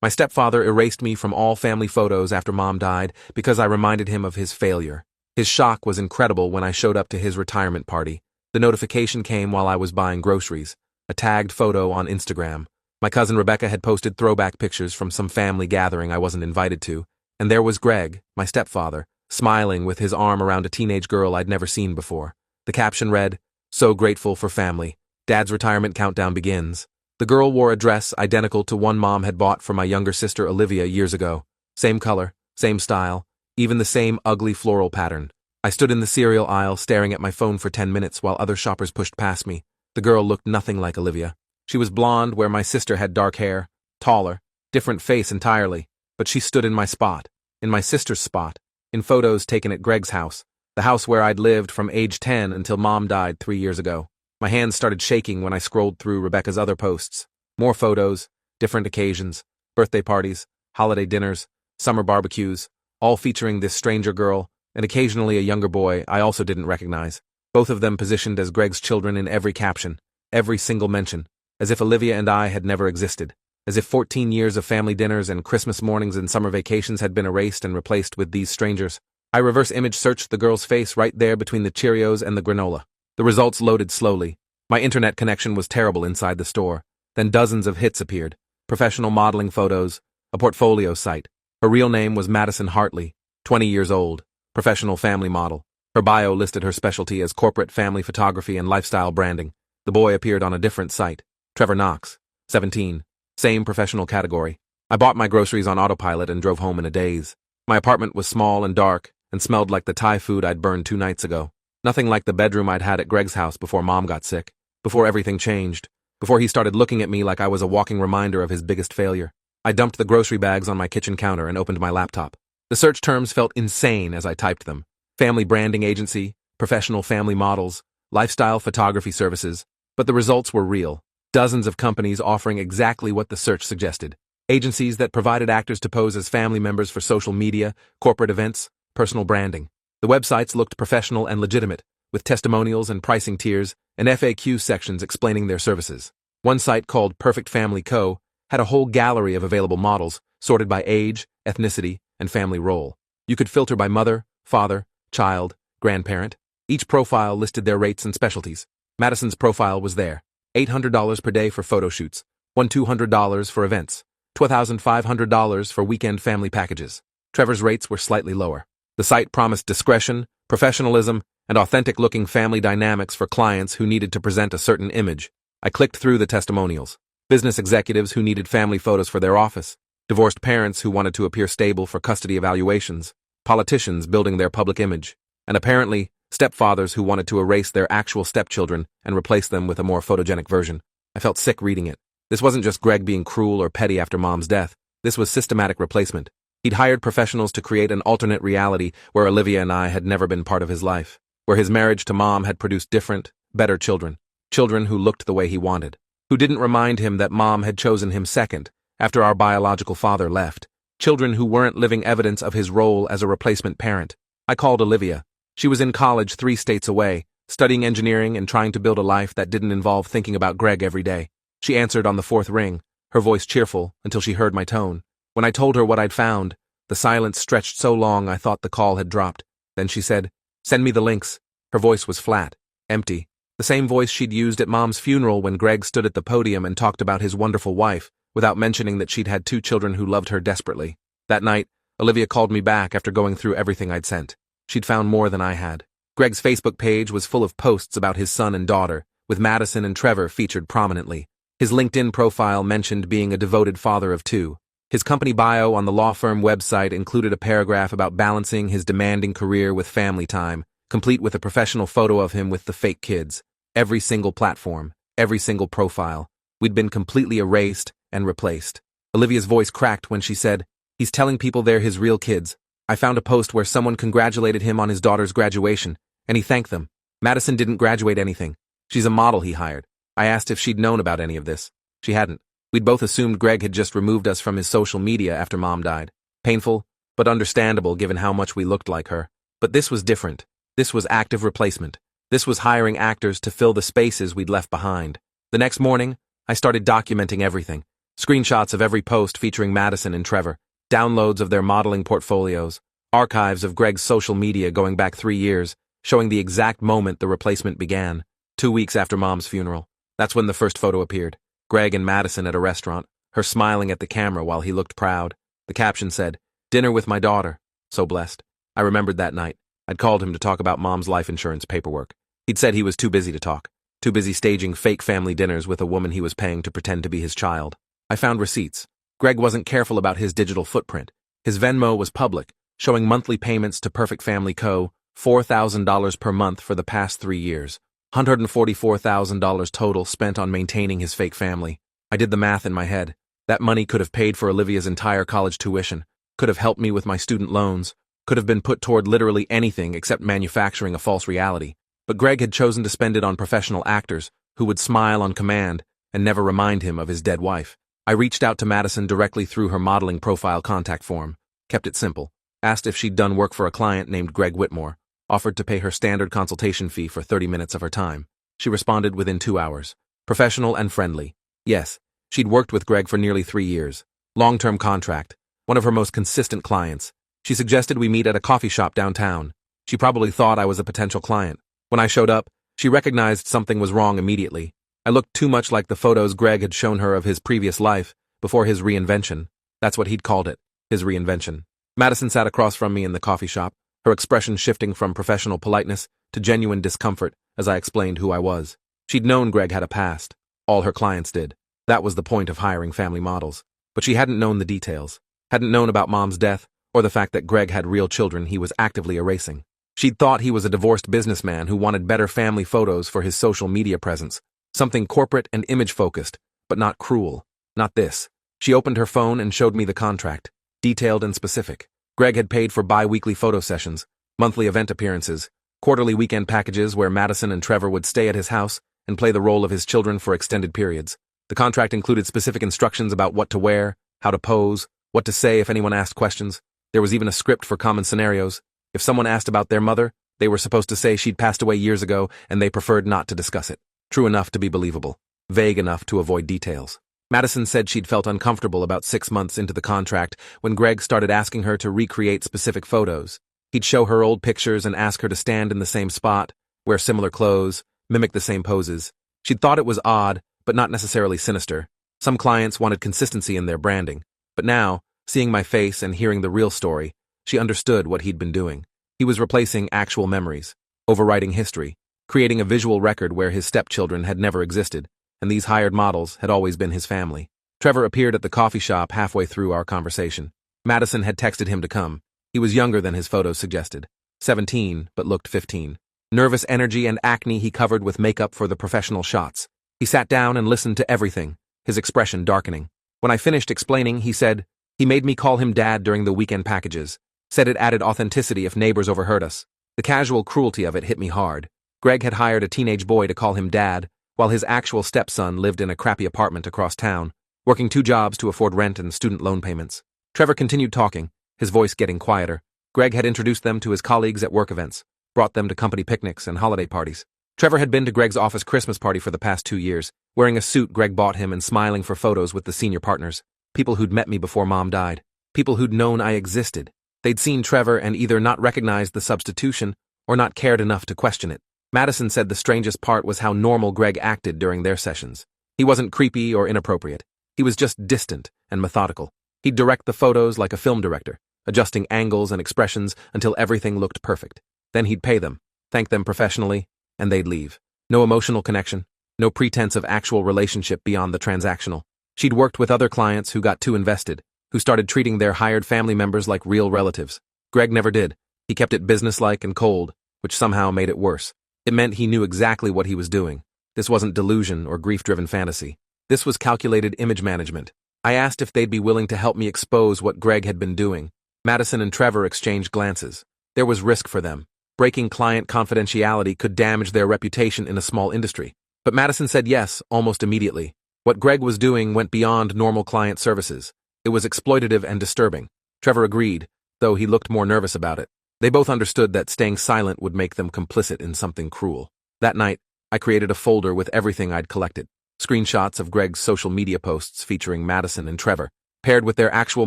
My stepfather erased me from all family photos after Mom died because I reminded him of his failure. His shock was incredible when I showed up to his retirement party. The notification came while I was buying groceries, a tagged photo on Instagram. My cousin Rebecca had posted throwback pictures from some family gathering I wasn't invited to, and there was Greg, my stepfather, smiling with his arm around a teenage girl I'd never seen before. The caption read, "So grateful for family. Dad's retirement countdown begins." The girl wore a dress identical to one Mom had bought for my younger sister Olivia years ago. Same color, same style, even the same ugly floral pattern. I stood in the cereal aisle staring at my phone for 10 minutes while other shoppers pushed past me. The girl looked nothing like Olivia. She was blonde where my sister had dark hair, taller, different face entirely, but she stood in my spot, in my sister's spot, in photos taken at Greg's house, the house where I'd lived from age 10 until Mom died 3 years ago. My hands started shaking when I scrolled through Rebecca's other posts. More photos, different occasions, birthday parties, holiday dinners, summer barbecues, all featuring this stranger girl, and occasionally a younger boy I also didn't recognize, both of them positioned as Greg's children in every caption, every single mention, as if Olivia and I had never existed, as if 14 years of family dinners and Christmas mornings and summer vacations had been erased and replaced with these strangers. I reverse image searched the girl's face right there between the Cheerios and the granola. The results loaded slowly. My internet connection was terrible inside the store. Then dozens of hits appeared. Professional modeling photos, a portfolio site. Her real name was Madison Hartley, 20 years old, professional family model. Her bio listed her specialty as corporate family photography and lifestyle branding. The boy appeared on a different site. Trevor Knox, 17, same professional category. I bought my groceries on autopilot and drove home in a daze. My apartment was small and dark and smelled like the Thai food I'd burned 2 nights ago. Nothing like the bedroom I'd had at Greg's house before Mom got sick, before everything changed, before he started looking at me like I was a walking reminder of his biggest failure. I dumped the grocery bags on my kitchen counter and opened my laptop. The search terms felt insane as I typed them. Family branding agency, professional family models, lifestyle photography services, but the results were real. Dozens of companies offering exactly what the search suggested. Agencies that provided actors to pose as family members for social media, corporate events, personal branding. The websites looked professional and legitimate, with testimonials and pricing tiers and FAQ sections explaining their services. One site called Perfect Family Co. had a whole gallery of available models, sorted by age, ethnicity, and family role. You could filter by mother, father, child, grandparent. Each profile listed their rates and specialties. Madison's profile was there. $800 per day for photo shoots, $1,200 for events, $2,500 for weekend family packages. Trevor's rates were slightly lower. The site promised discretion, professionalism, and authentic-looking family dynamics for clients who needed to present a certain image. I clicked through the testimonials. Business executives who needed family photos for their office, divorced parents who wanted to appear stable for custody evaluations, politicians building their public image, and apparently, stepfathers who wanted to erase their actual stepchildren and replace them with a more photogenic version. I felt sick reading it. This wasn't just Greg being cruel or petty after Mom's death. This was systematic replacement. He'd hired professionals to create an alternate reality where Olivia and I had never been part of his life, where his marriage to Mom had produced different, better children, children who looked the way he wanted, who didn't remind him that Mom had chosen him second after our biological father left, children who weren't living evidence of his role as a replacement parent. I called Olivia. She was in college 3 states away, studying engineering and trying to build a life that didn't involve thinking about Greg every day. She answered on the 4th ring, her voice cheerful until she heard my tone. When I told her what I'd found, the silence stretched so long I thought the call had dropped. Then she said, "Send me the links." Her voice was flat, empty, the same voice she'd used at Mom's funeral when Greg stood at the podium and talked about his wonderful wife, without mentioning that she'd had 2 children who loved her desperately. That night, Olivia called me back after going through everything I'd sent. She'd found more than I had. Greg's Facebook page was full of posts about his son and daughter, with Madison and Trevor featured prominently. His LinkedIn profile mentioned being a devoted father of 2. His company bio on the law firm website included a paragraph about balancing his demanding career with family time, complete with a professional photo of him with the fake kids. Every single platform, every single profile. We'd been completely erased and replaced. Olivia's voice cracked when she said, "He's telling people they're his real kids. I found a post where someone congratulated him on his daughter's graduation, and he thanked them. Madison didn't graduate anything. She's a model he hired. I asked if she'd known about any of this. She hadn't. We'd both assumed Greg had just removed us from his social media after Mom died. Painful, but understandable given how much we looked like her. But this was different. This was active replacement. This was hiring actors to fill the spaces we'd left behind. The next morning, I started documenting everything. Screenshots of every post featuring Madison and Trevor, downloads of their modeling portfolios, archives of Greg's social media going back 3 years, showing the exact moment the replacement began, 2 weeks after Mom's funeral. That's when the first photo appeared. Greg and Madison at a restaurant, her smiling at the camera while he looked proud. The caption said, "Dinner with my daughter. So blessed." I remembered that night. I'd called him to talk about Mom's life insurance paperwork. He'd said he was too busy to talk, too busy staging fake family dinners with a woman he was paying to pretend to be his child. I found receipts. Greg wasn't careful about his digital footprint. His Venmo was public, showing monthly payments to Perfect Family Co., $4,000 per month for the past 3 years. $144,000 total spent on maintaining his fake family. I did the math in my head. That money could have paid for Olivia's entire college tuition, could have helped me with my student loans, could have been put toward literally anything except manufacturing a false reality. But Greg had chosen to spend it on professional actors who would smile on command and never remind him of his dead wife. I reached out to Madison directly through her modeling profile contact form, kept it simple, asked if she'd done work for a client named Greg Whitmore, offered to pay her standard consultation fee for 30 minutes of her time. She responded within 2 hours. Professional and friendly. Yes, she'd worked with Greg for nearly 3 years. Long-term contract. One of her most consistent clients. She suggested we meet at a coffee shop downtown. She probably thought I was a potential client. When I showed up, she recognized something was wrong immediately. I looked too much like the photos Greg had shown her of his previous life, before his reinvention. That's what he'd called it, his reinvention. Madison sat across from me in the coffee shop, her expression shifting from professional politeness to genuine discomfort as I explained who I was. She'd known Greg had a past. All her clients did. That was the point of hiring family models. But she hadn't known the details. Hadn't known about Mom's death, or the fact that Greg had real children he was actively erasing. She'd thought he was a divorced businessman who wanted better family photos for his social media presence. Something corporate and image-focused, but not cruel. Not this. She opened her phone and showed me the contract, detailed and specific. Greg had paid for bi-weekly photo sessions, monthly event appearances, quarterly weekend packages where Madison and Trevor would stay at his house and play the role of his children for extended periods. The contract included specific instructions about what to wear, how to pose, what to say if anyone asked questions. There was even a script for common scenarios. If someone asked about their mother, they were supposed to say she'd passed away years ago and they preferred not to discuss it. True enough to be believable, vague enough to avoid details. Madison said she'd felt uncomfortable about 6 months into the contract when Greg started asking her to recreate specific photos. He'd show her old pictures and ask her to stand in the same spot, wear similar clothes, mimic the same poses. She'd thought it was odd, but not necessarily sinister. Some clients wanted consistency in their branding. But now, seeing my face and hearing the real story, she understood what he'd been doing. He was replacing actual memories, overwriting history, creating a visual record where his stepchildren had never existed, and these hired models had always been his family. Trevor appeared at the coffee shop halfway through our conversation. Madison had texted him to come. He was younger than his photos suggested. 17, but looked 15. Nervous energy and acne he covered with makeup for the professional shots. He sat down and listened to everything, his expression darkening. When I finished explaining, he said, he made me call him Dad during the weekend packages. Said it added authenticity if neighbors overheard us. The casual cruelty of it hit me hard. Greg had hired a teenage boy to call him Dad, while his actual stepson lived in a crappy apartment across town, working 2 jobs to afford rent and student loan payments. Trevor continued talking, his voice getting quieter. Greg had introduced them to his colleagues at work events, brought them to company picnics and holiday parties. Trevor had been to Greg's office Christmas party for the past 2 years, wearing a suit Greg bought him and smiling for photos with the senior partners. People who'd met me before Mom died. People who'd known I existed. They'd seen Trevor and either not recognized the substitution or not cared enough to question it. Madison said the strangest part was how normal Greg acted during their sessions. He wasn't creepy or inappropriate. He was just distant and methodical. He'd direct the photos like a film director, adjusting angles and expressions until everything looked perfect. Then he'd pay them, thank them professionally, and they'd leave. No emotional connection, no pretense of actual relationship beyond the transactional. She'd worked with other clients who got too invested, who started treating their hired family members like real relatives. Greg never did. He kept it businesslike and cold, which somehow made it worse. It meant he knew exactly what he was doing. This wasn't delusion or grief-driven fantasy. This was calculated image management. I asked if they'd be willing to help me expose what Greg had been doing. Madison and Trevor exchanged glances. There was risk for them. Breaking client confidentiality could damage their reputation in a small industry. But Madison said yes, almost immediately. What Greg was doing went beyond normal client services. It was exploitative and disturbing. Trevor agreed, though he looked more nervous about it. They both understood that staying silent would make them complicit in something cruel. That night, I created a folder with everything I'd collected. screenshots of Greg's social media posts featuring Madison and Trevor, paired with their actual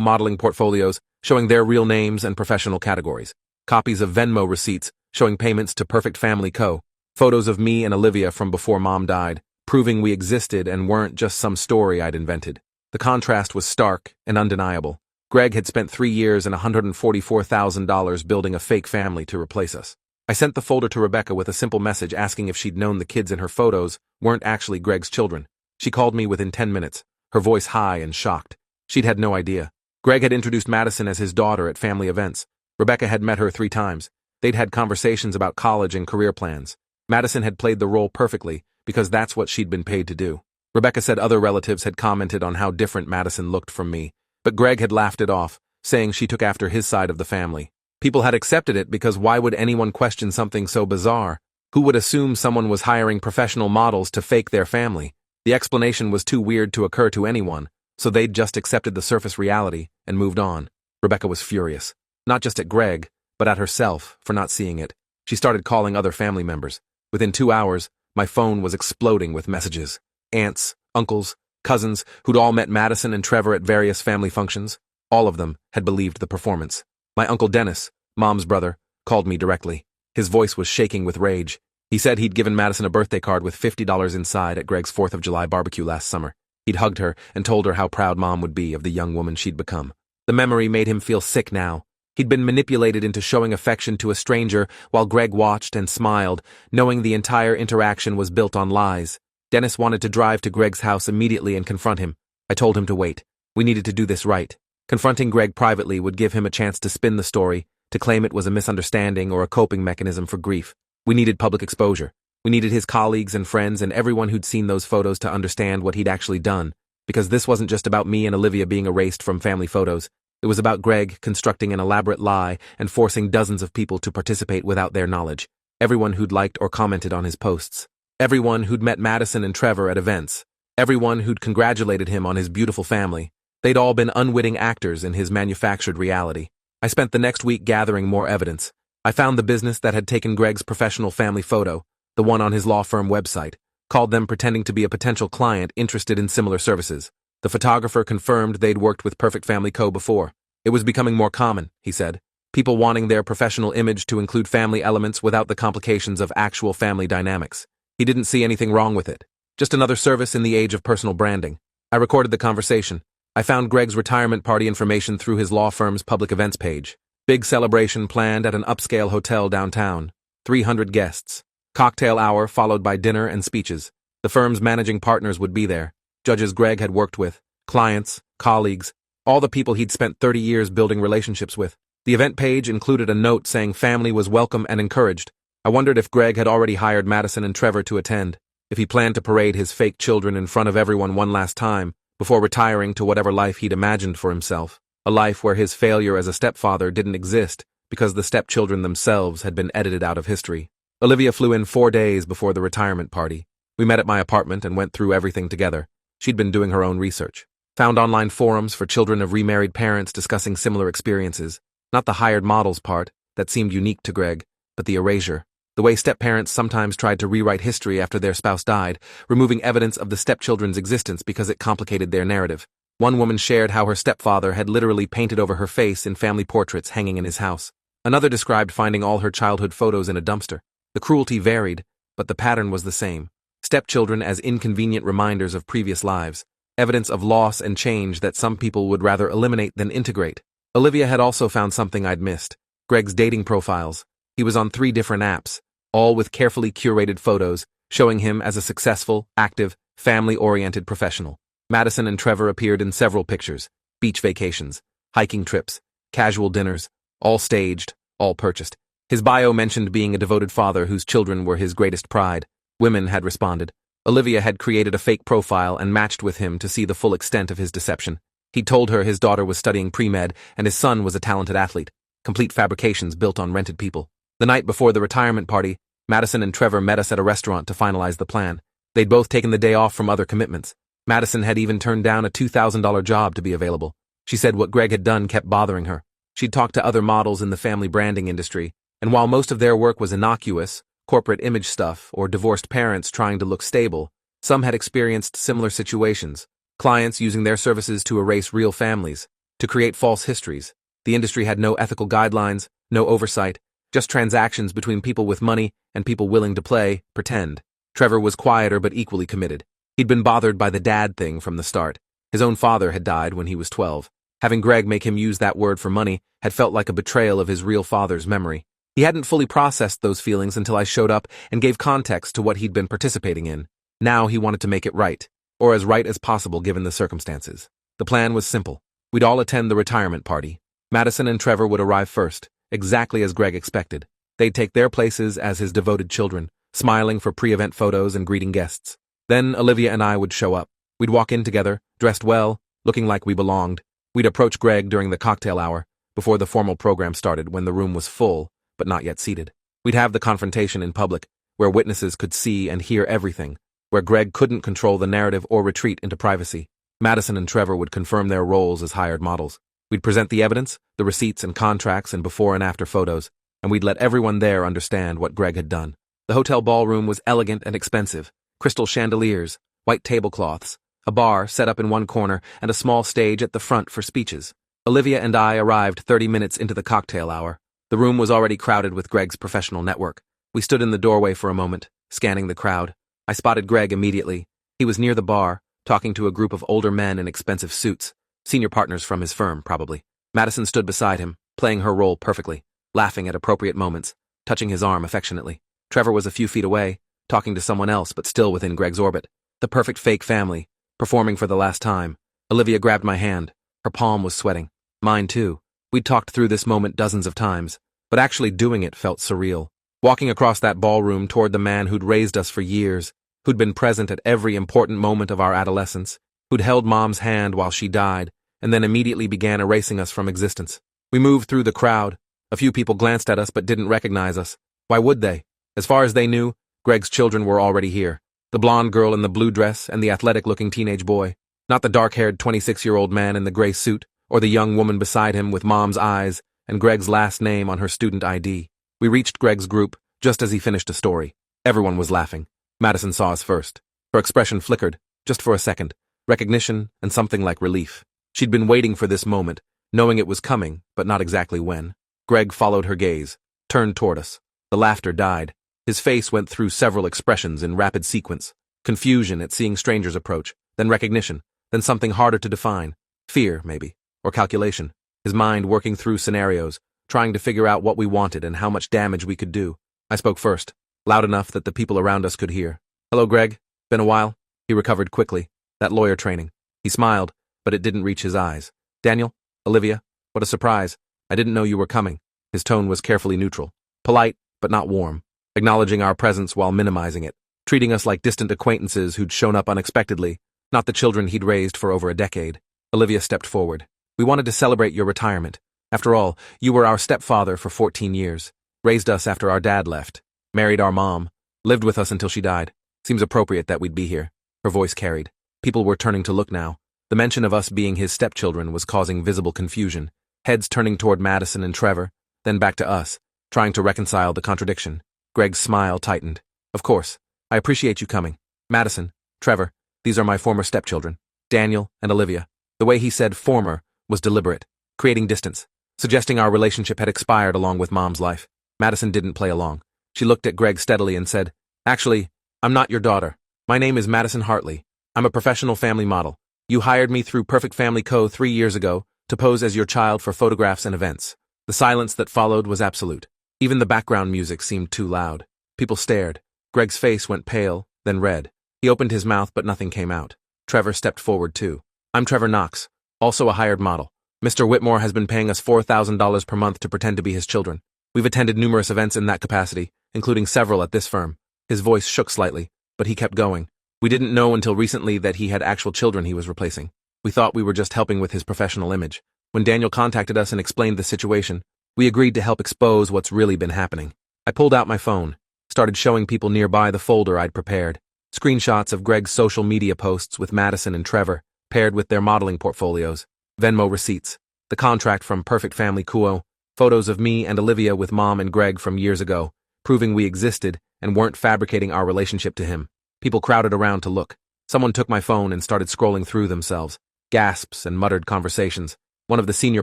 modeling portfolios showing their real names and professional categories, copies of Venmo receipts showing payments to Perfect Family Co., photos of me and Olivia from before Mom died, proving we existed and weren't just some story I'd invented. The contrast was stark and undeniable. Greg had spent 3 years and $144,000 building a fake family to replace us. I sent the folder to Rebecca with a simple message asking if she'd known the kids in her photos weren't actually Greg's children. She called me within 10 minutes, her voice high and shocked. She'd had no idea. Greg had introduced Madison as his daughter at family events. Rebecca had met her 3 times. They'd had conversations about college and career plans. Madison had played the role perfectly because that's what she'd been paid to do. Rebecca said other relatives had commented on how different Madison looked from me, but Greg had laughed it off, saying she took after his side of the family. People had accepted it because why would anyone question something so bizarre? Who would assume someone was hiring professional models to fake their family? The explanation was too weird to occur to anyone, so they'd just accepted the surface reality and moved on. Rebecca was furious, not just at Greg, but at herself for not seeing it. She started calling other family members. Within 2 hours, my phone was exploding with messages. Aunts, uncles, cousins who'd all met Madison and Trevor at various family functions. All of them had believed the performance. My Uncle Dennis, Mom's brother, called me directly. His voice was shaking with rage. He said he'd given Madison a birthday card with $50 inside at Greg's 4th of July barbecue last summer. He'd hugged her and told her how proud Mom would be of the young woman she'd become. The memory made him feel sick now. He'd been manipulated into showing affection to a stranger while Greg watched and smiled, knowing the entire interaction was built on lies. Dennis wanted to drive to Greg's house immediately and confront him. I told him to wait. We needed to do this right. Confronting Greg privately would give him a chance to spin the story, to claim it was a misunderstanding or a coping mechanism for grief. We needed public exposure. We needed his colleagues and friends and everyone who'd seen those photos to understand what he'd actually done, because this wasn't just about me and Olivia being erased from family photos. It was about Greg constructing an elaborate lie and forcing dozens of people to participate without their knowledge. Everyone who'd liked or commented on his posts. Everyone who'd met Madison and Trevor at events. Everyone who'd congratulated him on his beautiful family. They'd all been unwitting actors in his manufactured reality. I spent the next week gathering more evidence. I found the business that had taken Greg's professional family photo, the one on his law firm website, called them pretending to be a potential client interested in similar services. The photographer confirmed they'd worked with Perfect Family Co. before. It was becoming more common, he said. People wanting their professional image to include family elements without the complications of actual family dynamics. He didn't see anything wrong with it. Just another service in the age of personal branding. I recorded the conversation. I found Greg's retirement party information through his law firm's public events page. Big celebration planned at an upscale hotel downtown. 300 guests. Cocktail hour followed by dinner and speeches. The firm's managing partners would be there. Judges Greg had worked with. Clients, colleagues, all the people he'd spent 30 years building relationships with. The event page included a note saying family was welcome and encouraged. I wondered if Greg had already hired Madison and Trevor to attend, if he planned to parade his fake children in front of everyone one last time, before retiring to whatever life he'd imagined for himself, a life where his failure as a stepfather didn't exist because the stepchildren themselves had been edited out of history. Olivia flew in 4 days before the retirement party. We met at my apartment and went through everything together. She'd been doing her own research. Found online forums for children of remarried parents discussing similar experiences. Not the hired models part, that seemed unique to Greg, but the erasure. The way step-parents sometimes tried to rewrite history after their spouse died, removing evidence of the stepchildren's existence because it complicated their narrative. One woman shared how her stepfather had literally painted over her face in family portraits hanging in his house. Another described finding all her childhood photos in a dumpster. The cruelty varied, but the pattern was the same. Stepchildren as inconvenient reminders of previous lives. Evidence of loss and change that some people would rather eliminate than integrate. Olivia had also found something I'd missed. Greg's dating profiles. He was on 3 different apps, all with carefully curated photos, showing him as a successful, active, family-oriented professional. Madison and Trevor appeared in several pictures. Beach vacations, hiking trips, casual dinners, all staged, all purchased. His bio mentioned being a devoted father whose children were his greatest pride. Women had responded. Olivia had created a fake profile and matched with him to see the full extent of his deception. He told her his daughter was studying pre-med and his son was a talented athlete. Complete fabrications built on rented people. The night before the retirement party, Madison and Trevor met us at a restaurant to finalize the plan. They'd both taken the day off from other commitments. Madison had even turned down a $2,000 job to be available. She said what Greg had done kept bothering her. She'd talked to other models in the family branding industry, and while most of their work was innocuous, corporate image stuff, or divorced parents trying to look stable, Some had experienced similar situations, clients using their services to erase real families, to create false histories. The industry had no ethical guidelines, no oversight, just transactions between people with money and people willing to play, pretend. Trevor was quieter but equally committed. He'd been bothered by the dad thing from the start. His own father had died when he was 12. Having Greg make him use that word for money had felt like a betrayal of his real father's memory. He hadn't fully processed those feelings until I showed up and gave context to what he'd been participating in. Now he wanted to make it right, or as right as possible given the circumstances. The plan was simple. We'd all attend the retirement party. Madison and Trevor would arrive first, exactly as Greg expected. They'd take their places as his devoted children, smiling for pre-event photos and greeting guests. Then Olivia and I would show up. We'd walk in together, dressed well, looking like we belonged. We'd approach Greg during the cocktail hour, before the formal program started when the room was full, but not yet seated. We'd have the confrontation in public, where witnesses could see and hear everything, where Greg couldn't control the narrative or retreat into privacy. Madison and Trevor would confirm their roles as hired models. We'd present the evidence, the receipts and contracts and before and after photos, and we'd let everyone there understand what Greg had done. The hotel ballroom was elegant and expensive. Crystal chandeliers, white tablecloths, a bar set up in one corner, and a small stage at the front for speeches. Olivia and I arrived 30 minutes into the cocktail hour. The room was already crowded with Greg's professional network. We stood in the doorway for a moment, scanning the crowd. I spotted Greg immediately. He was near the bar, talking to a group of older men in expensive suits, senior partners from his firm, probably. Madison stood beside him, playing her role perfectly, laughing at appropriate moments, touching his arm affectionately. Trevor was a few feet away, talking to someone else but still within Greg's orbit. The perfect fake family, performing for the last time. Olivia grabbed my hand. Her palm was sweating. Mine too. We'd talked through this moment dozens of times, but actually doing it felt surreal. Walking across that ballroom toward the man who'd raised us for years, who'd been present at every important moment of our adolescence, who'd held Mom's hand while she died, and then immediately began erasing us from existence. We moved through the crowd. A few people glanced at us but didn't recognize us. Why would they? As far as they knew, Greg's children were already here. The blonde girl in the blue dress and the athletic-looking teenage boy. Not the dark-haired 26-year-old man in the gray suit, or the young woman beside him with Mom's eyes and Greg's last name on her student ID. We reached Greg's group just as he finished a story. Everyone was laughing. Madison saw us first. Her expression flickered, just for a second. Recognition and something like relief. She'd been waiting for this moment, knowing it was coming, but not exactly when. Greg followed her gaze, turned toward us. The laughter died. His face went through several expressions in rapid sequence. Confusion at seeing strangers approach, then recognition, then something harder to define. Fear, maybe, or calculation. His mind working through scenarios, trying to figure out what we wanted and how much damage we could do. I spoke first, loud enough that the people around us could hear. "Hello, Greg. Been a while?" He recovered quickly. That lawyer training. He smiled, but it didn't reach his eyes. "Daniel? Olivia? What a surprise. I didn't know you were coming." His tone was carefully neutral. Polite, but not warm. Acknowledging our presence while minimizing it. Treating us like distant acquaintances who'd shown up unexpectedly, not the children he'd raised for over a decade. Olivia stepped forward. "We wanted to celebrate your retirement. After all, you were our stepfather for 14 years. Raised us after our dad left. Married our mom. Lived with us until she died. Seems appropriate that we'd be here." Her voice carried. People were turning to look now. The mention of us being his stepchildren was causing visible confusion. Heads turning toward Madison and Trevor, then back to us, trying to reconcile the contradiction. Greg's smile tightened. "Of course. I appreciate you coming. Madison, Trevor, these are my former stepchildren. Daniel and Olivia." The way he said former was deliberate, creating distance, suggesting our relationship had expired along with Mom's life. Madison didn't play along. She looked at Greg steadily and said, "Actually, I'm not your daughter. My name is Madison Hartley. I'm a professional family model. You hired me through Perfect Family Co. 3 years ago to pose as your child for photographs and events." The silence that followed was absolute. Even the background music seemed too loud. People stared. Greg's face went pale, then red. He opened his mouth but nothing came out. Trevor stepped forward too. "I'm Trevor Knox, also a hired model. Mr. Whitmore has been paying us $4,000 per month to pretend to be his children. We've attended numerous events in that capacity, including several at this firm." His voice shook slightly, but he kept going. "We didn't know until recently that he had actual children he was replacing. We thought we were just helping with his professional image. When Daniel contacted us and explained the situation, we agreed to help expose what's really been happening." I pulled out my phone, started showing people nearby the folder I'd prepared. Screenshots of Greg's social media posts with Madison and Trevor, paired with their modeling portfolios, Venmo receipts, the contract from Perfect Family Co., photos of me and Olivia with Mom and Greg from years ago, proving we existed and weren't fabricating our relationship to him. People crowded around to look. Someone took my phone and started scrolling through themselves. Gasps and muttered conversations. One of the senior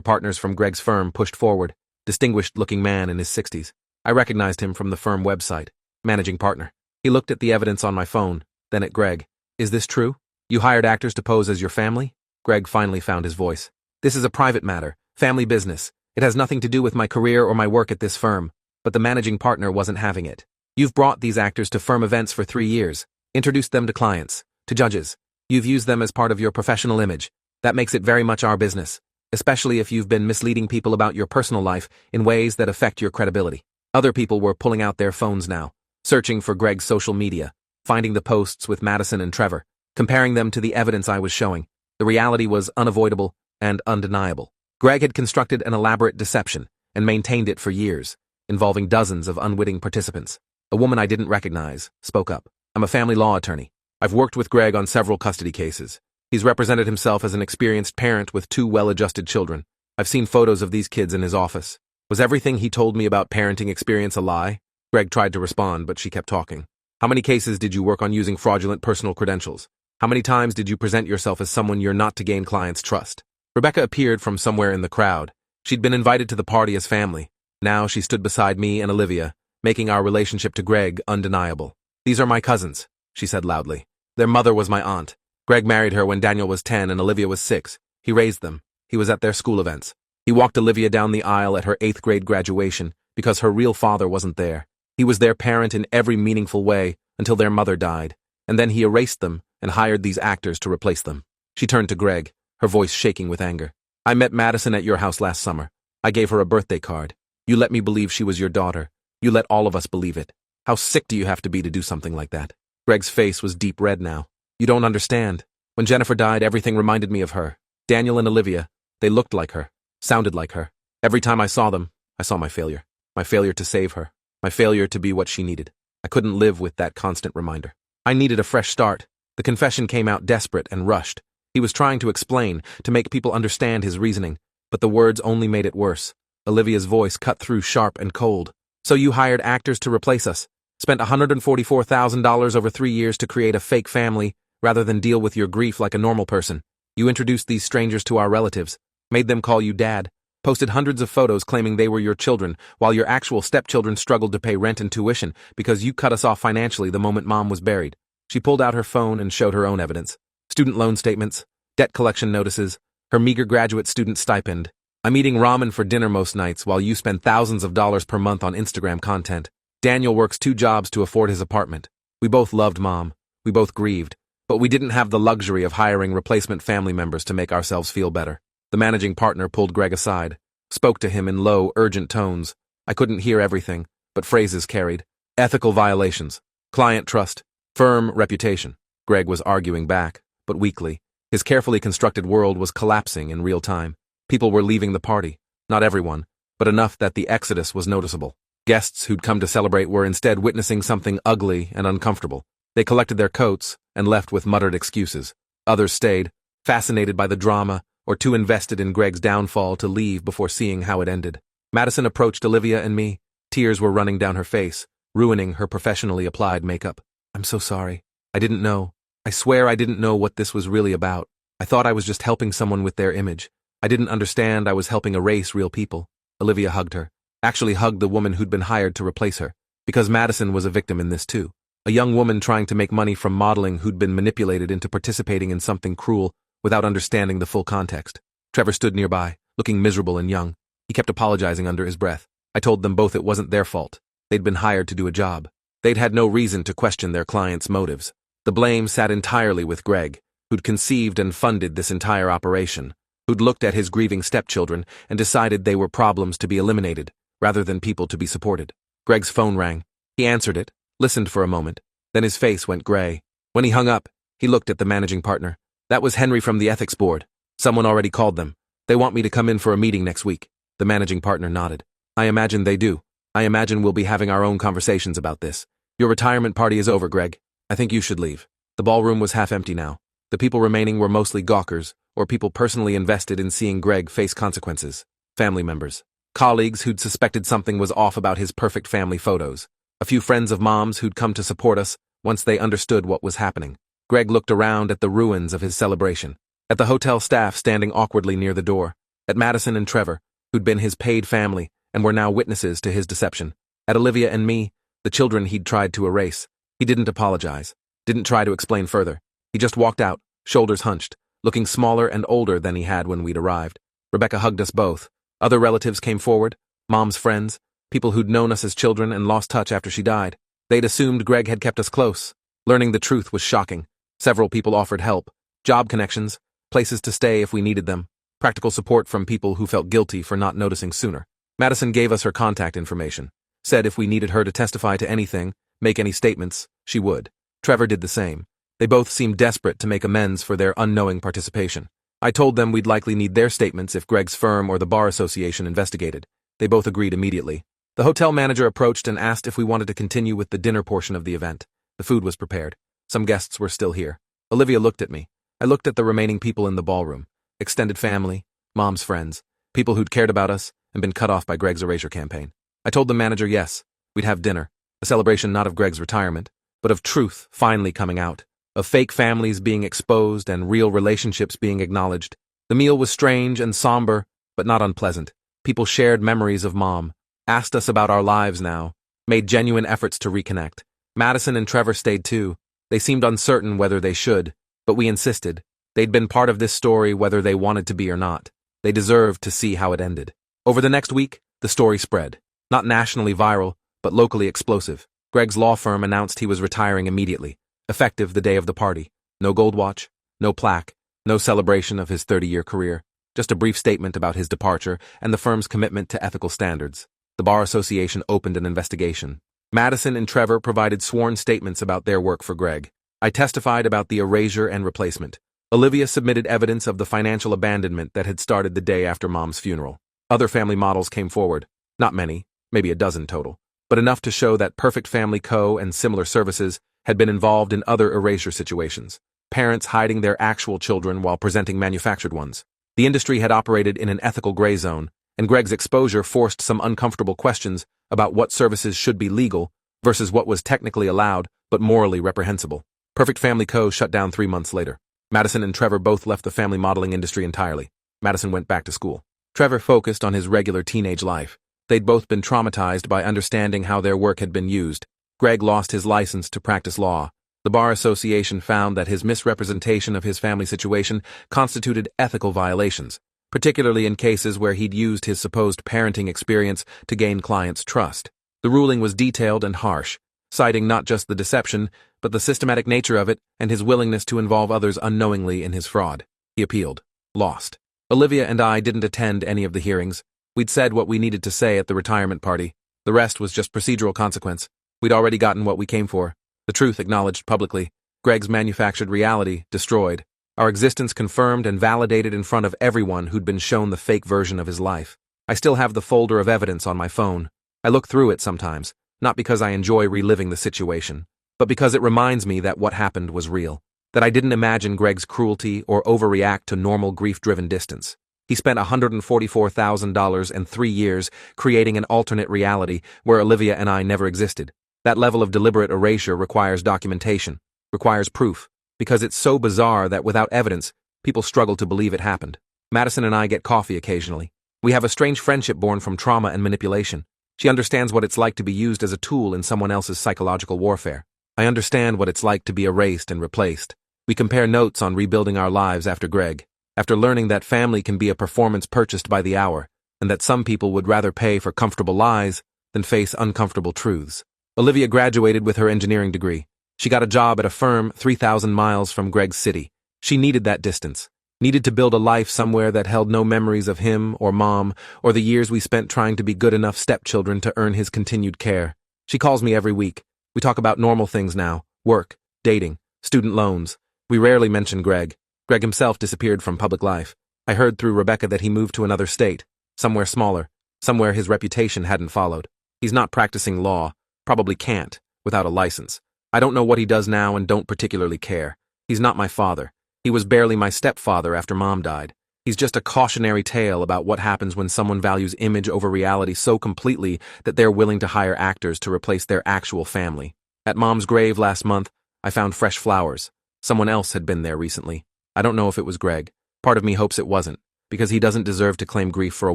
partners from Greg's firm pushed forward, distinguished-looking man in his 60s. I recognized him from the firm website. Managing partner. He looked at the evidence on my phone, then at Greg. Is this true? You hired actors to pose as your family? Greg finally found his voice. This is a private matter, family business. It has nothing to do with my career or my work at this firm. But the managing partner wasn't having it. You've brought these actors to firm events for 3 years, introduced them to clients, to judges. You've used them as part of your professional image. That makes it very much our business, especially if you've been misleading people about your personal life in ways that affect your credibility. Other people were pulling out their phones now, searching for Greg's social media, finding the posts with Madison and Trevor, comparing them to the evidence I was showing. The reality was unavoidable and undeniable. Greg had constructed an elaborate deception and maintained it for years, involving dozens of unwitting participants. A woman I didn't recognize spoke up. I'm a family law attorney. I've worked with Greg on several custody cases. He's represented himself as an experienced parent with 2 well-adjusted children. I've seen photos of these kids in his office. Was everything he told me about parenting experience a lie? Greg tried to respond, but she kept talking. How many cases did you work on using fraudulent personal credentials? How many times did you present yourself as someone you're not to gain clients' trust? Rebecca appeared from somewhere in the crowd. She'd been invited to the party as family. Now she stood beside me and Olivia, making our relationship to Greg undeniable. These are my cousins, she said loudly. Their mother was my aunt. Greg married her when Daniel was 10 and Olivia was 6. He raised them. He was at their school events. He walked Olivia down the aisle at her 8th grade graduation because her real father wasn't there. He was their parent in every meaningful way until their mother died, and then he erased them and hired these actors to replace them. She turned to Greg, her voice shaking with anger. I met Madison at your house last summer. I gave her a birthday card. You let me believe she was your daughter. You let all of us believe it. How sick do you have to be to do something like that? Greg's face was deep red now. You don't understand. When Jennifer died, everything reminded me of her. Daniel and Olivia, they looked like her, sounded like her. Every time I saw them, I saw my failure. My failure to save her. My failure to be what she needed. I couldn't live with that constant reminder. I needed a fresh start. The confession came out desperate and rushed. He was trying to explain, to make people understand his reasoning, but the words only made it worse. Olivia's voice cut through sharp and cold. So you hired actors to replace us, spent $144,000 over 3 years to create a fake family, rather than deal with your grief like a normal person. You introduced these strangers to our relatives, made them call you dad, posted hundreds of photos claiming they were your children, while your actual stepchildren struggled to pay rent and tuition because you cut us off financially the moment mom was buried. She pulled out her phone and showed her own evidence. Student loan statements, debt collection notices, her meager graduate student stipend. I'm eating ramen for dinner most nights while you spend thousands of dollars per month on Instagram content. Daniel works 2 jobs to afford his apartment. We both loved mom. We both grieved. But we didn't have the luxury of hiring replacement family members to make ourselves feel better. The managing partner pulled Greg aside, spoke to him in low, urgent tones. I couldn't hear everything, but phrases carried. Ethical violations. Client trust. Firm reputation. Greg was arguing back, but weakly. His carefully constructed world was collapsing in real time. People were leaving the party. Not everyone, but enough that the exodus was noticeable. Guests who'd come to celebrate were instead witnessing something ugly and uncomfortable. They collected their coats and left with muttered excuses. Others stayed, fascinated by the drama or too invested in Greg's downfall to leave before seeing how it ended. Madison approached Olivia and me. Tears were running down her face, ruining her professionally applied makeup. I'm so sorry. I didn't know. I swear I didn't know what this was really about. I thought I was just helping someone with their image. I didn't understand I was helping erase real people. Olivia hugged her. Actually hugged the woman who'd been hired to replace her. Because Madison was a victim in this too. A young woman trying to make money from modeling who'd been manipulated into participating in something cruel without understanding the full context. Trevor stood nearby, looking miserable and young. He kept apologizing under his breath. I told them both it wasn't their fault. They'd been hired to do a job. They'd had no reason to question their client's motives. The blame sat entirely with Greg, who'd conceived and funded this entire operation, who'd looked at his grieving stepchildren and decided they were problems to be eliminated, rather than people to be supported. Greg's phone rang. He answered it, listened for a moment, then his face went gray. When he hung up, he looked at the managing partner. That was Henry from the ethics board. Someone already called them. They want me to come in for a meeting next week. The managing partner nodded. I imagine they do. I imagine we'll be having our own conversations about this. Your retirement party is over, Greg. I think you should leave. The ballroom was half empty now. The people remaining were mostly gawkers, or people personally invested in seeing Greg face consequences. Family members. Colleagues who'd suspected something was off about his perfect family photos. A few friends of mom's who'd come to support us, once they understood what was happening. Greg looked around at the ruins of his celebration, at the hotel staff standing awkwardly near the door, at Madison and Trevor, who'd been his paid family and were now witnesses to his deception, at Olivia and me, the children he'd tried to erase. He didn't apologize, didn't try to explain further. He just walked out, shoulders hunched, looking smaller and older than he had when we'd arrived. Rebecca hugged us both. Other relatives came forward, Mom's friends, people who'd known us as children and lost touch after she died. They'd assumed Greg had kept us close. Learning the truth was shocking. Several people offered help, job connections, places to stay if we needed them, practical support from people who felt guilty for not noticing sooner. Madison gave us her contact information, said if we needed her to testify to anything, make any statements, she would. Trevor did the same. They both seemed desperate to make amends for their unknowing participation. I told them we'd likely need their statements if Greg's firm or the bar association investigated. They both agreed immediately. The hotel manager approached and asked if we wanted to continue with the dinner portion of the event. The food was prepared. Some guests were still here. Olivia looked at me. I looked at the remaining people in the ballroom. Extended family, Mom's friends, people who'd cared about us and been cut off by Greg's erasure campaign. I told the manager yes, we'd have dinner. A celebration not of Greg's retirement, but of truth finally coming out, of fake families being exposed and real relationships being acknowledged. The meal was strange and somber, but not unpleasant. People shared memories of Mom, asked us about our lives now, made genuine efforts to reconnect. Madison and Trevor stayed too. They seemed uncertain whether they should, but we insisted. They'd been part of this story whether they wanted to be or not. They deserved to see how it ended. Over the next week, the story spread. Not nationally viral, but locally explosive. Greg's law firm announced he was retiring immediately, effective the day of the party. No gold watch, no plaque, no celebration of his 30-year career. Just a brief statement about his departure and the firm's commitment to ethical standards. The Bar Association opened an investigation. Madison and Trevor provided sworn statements about their work for Greg. I testified about the erasure and replacement. Olivia submitted evidence of the financial abandonment that had started the day after Mom's funeral. Other family models came forward. Not many, maybe a dozen total, but enough to show that Perfect Family Co. and similar services had been involved in other erasure situations. Parents hiding their actual children while presenting manufactured ones. The industry had operated in an ethical gray zone, and Greg's exposure forced some uncomfortable questions about what services should be legal versus what was technically allowed but morally reprehensible. Perfect Family Co. shut down 3 months later. Madison and Trevor both left the family modeling industry entirely. Madison went back to school. Trevor focused on his regular teenage life. They'd both been traumatized by understanding how their work had been used. Greg lost his license to practice law. The Bar Association found that his misrepresentation of his family situation constituted ethical violations, particularly in cases where he'd used his supposed parenting experience to gain clients' trust. The ruling was detailed and harsh, citing not just the deception, but the systematic nature of it and his willingness to involve others unknowingly in his fraud. He appealed. Lost. Olivia and I didn't attend any of the hearings. We'd said what we needed to say at the retirement party. The rest was just procedural consequence. We'd already gotten what we came for. The truth acknowledged publicly. Greg's manufactured reality destroyed. Our existence confirmed and validated in front of everyone who'd been shown the fake version of his life. I still have the folder of evidence on my phone. I look through it sometimes, not because I enjoy reliving the situation, but because it reminds me that what happened was real. That I didn't imagine Greg's cruelty or overreact to normal grief-driven distance. He spent $144,000 in 3 years creating an alternate reality where Olivia and I never existed. That level of deliberate erasure requires documentation, requires proof, because it's so bizarre that without evidence, people struggle to believe it happened. Madison and I get coffee occasionally. We have a strange friendship born from trauma and manipulation. She understands what it's like to be used as a tool in someone else's psychological warfare. I understand what it's like to be erased and replaced. We compare notes on rebuilding our lives after Greg, after learning that family can be a performance purchased by the hour, and that some people would rather pay for comfortable lies than face uncomfortable truths. Olivia graduated with her engineering degree. She got a job at a firm 3,000 miles from Greg's city. She needed that distance, needed to build a life somewhere that held no memories of him or Mom or the years we spent trying to be good enough stepchildren to earn his continued care. She calls me every week. We talk about normal things now, work, dating, student loans. We rarely mention Greg. Greg himself disappeared from public life. I heard through Rebecca that he moved to another state, somewhere smaller, somewhere his reputation hadn't followed. He's not practicing law, probably can't, without a license. I don't know what he does now and don't particularly care. He's not my father. He was barely my stepfather after Mom died. He's just a cautionary tale about what happens when someone values image over reality so completely that they're willing to hire actors to replace their actual family. At Mom's grave last month, I found fresh flowers. Someone else had been there recently. I don't know if it was Greg. Part of me hopes it wasn't, because he doesn't deserve to claim grief for a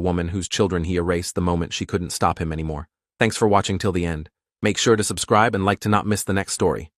woman whose children he erased the moment she couldn't stop him anymore. Thanks for watching till the end. Make sure to subscribe and like to not miss the next story.